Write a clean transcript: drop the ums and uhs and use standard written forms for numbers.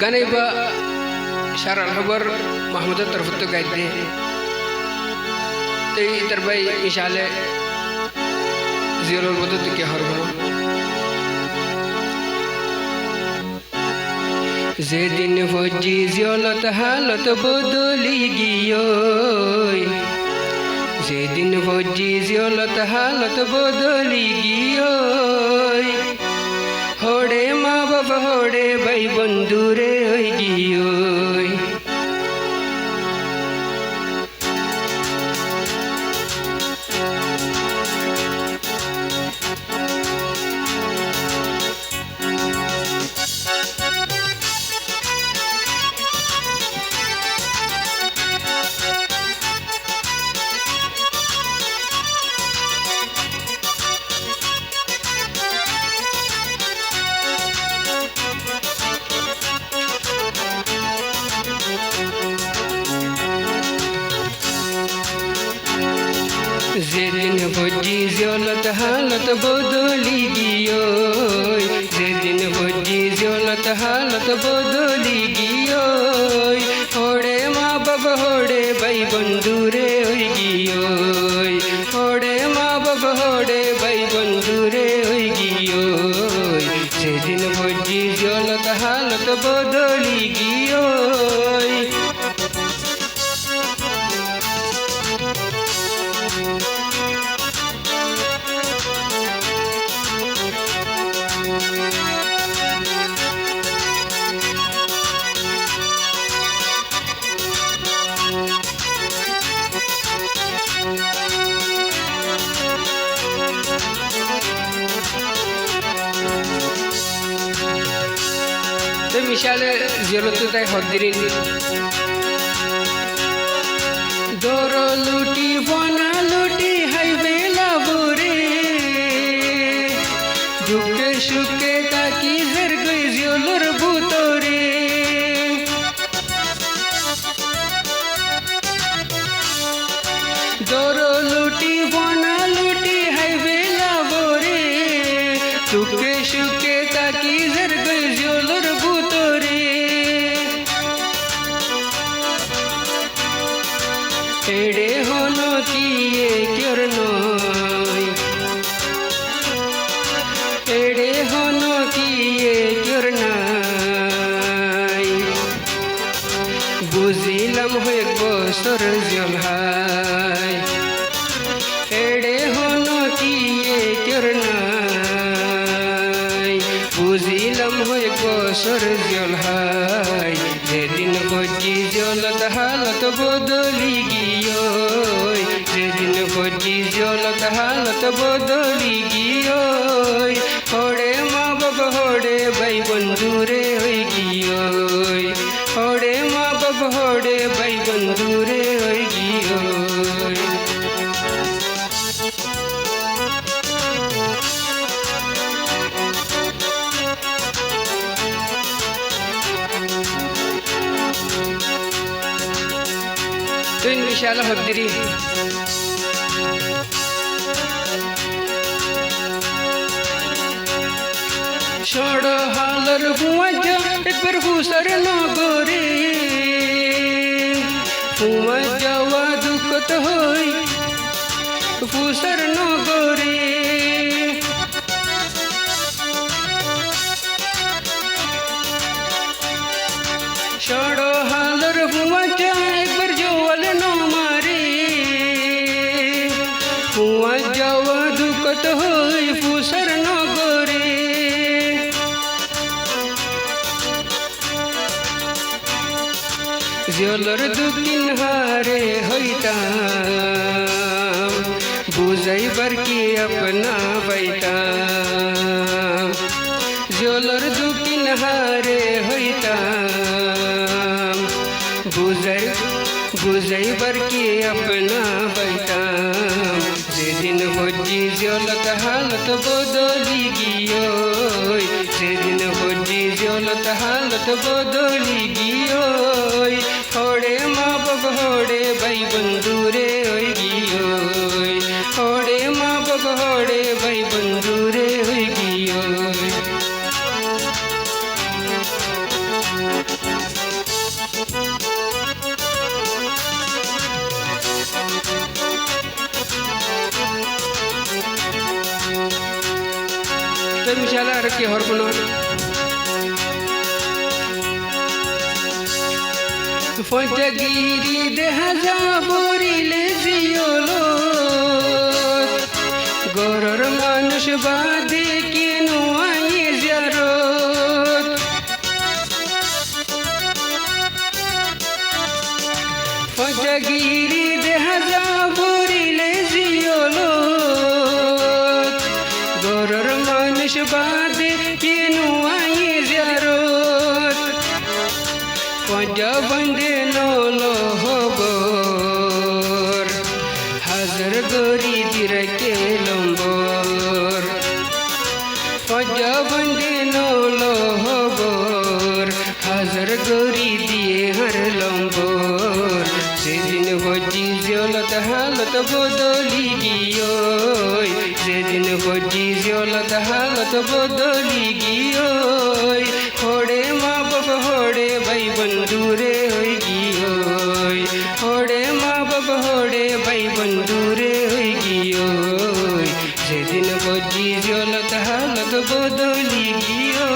গানাইবা সারাল খবর মাহমুদের তরফত গাইতে তাই তার ভাই ইশালে জিয়লর বদত কে হরব যেদিন ফজি জিয়লত হালত বদলি গিয়ে যেদিন ফজি জিয়লত হালত বদলি গিয়ে হোড়ে মা বাবা হোড়ে ভাই বন্ধুরে হই গিয়ে যেদিন ফজি জিয়লত হালত বদলি গিয়ে যেদিন ফজি জিয়লত হালত বদলি গিয়ে হোড়ে মা বাবা হোড়ে ভাই বন্ধুরে হই গিয়ে হোড়ে মা বাবা হোড়ে ভাই বন্ধুরে হই গিয়ে যেদিন ফজি জিয়লত হালত বদলি গিয়ে মিশালে জিয়লত তাই হদ্দিরিন দর লুটি বনা লুটি হাই বেলা বুরে দুঃখে সুখে তাকি জের গই জিয়লর বুতরে দর লুটি বনা লুটি হাই বেলা বুরে দুঃখে সুখে তাকি জের গই জিয়লর এড়ে হলো কি কের নয় এড়ে হলো কি কের নাই বুঝিলাম হয়ে বছর জলহাই এড়ে হলো কি কের নাই বুঝিলাম হয়ে বছর জলহাই যেদিন ফজি জিয়লত হালত বদলি গিয়ে যেদিন ফজি জিয়লত হালত বদলি গিয়ে হোড়ে মা বাবা হোড়ে ভাই বন্ধুরে হই গিয়ে হোড়ে মা বাবা হোড়ে ভাই বন্ধুরে হই গিয়ে তুই মিশাল হদ্দিরি ষড় হালর হুঁজা একবার হুসর নগরে হুঁয়া যাওয়া দুঃখত হই হুসর নগরে ষড় হালর হুঁজা একবার জোয়াল মারে হুঁয়া যাওয়া দুঃখত হই ফুসর নগরে জিয়লর দুকিন হারে হইতাম বুঝাইবার কি আপনা পাইতাম জিয়লর দুকিন হারে হইতাম বুঝাইবার কি আপনা পাইতাম যেদিন ফজি জিয়লত হালত বদলি গিয়ে যেদিন ফজি জিয়লত হালত বদলি গিয়ে হোড়ে মা বাবা হোড়ে ভাই বন্ধুরে হই গিয়ে হোড়ে মা বাবা হোড়ে ভাই বন্ধুরে হই গিয়ে মিশালা আর কি হরবন ফজগিরি দেহা যাবরিলে জিয়লো গরর মানুষ বাদে কেন আয়ে জিয়ারত ফজগিরি দেহা যাবরিলে জিয়লো গরর মানুষ বাদে কেন আয়ে জিয়ারত পঞ্জবন্দে নলো হবর হাজার গরি দিরকে লম্বর পঞ্জবন্দে নলো হবর হাজার গরি দিয়ে হর লম্বর সেদিন বজি জিয়লত হালত বদলি গিয়ে সেদিন বজি জিয়লত হালত বদলি গিয়ে হোড়ে মা বাপ হোড়ে ভাই বন্ধুরে হই গিয়ে হোড়ে মা বাপ হোড়ে ভাই বন্ধুরে হই গিয়ে সেদিন বজি জিয়লত হালত বদলি গিয়ে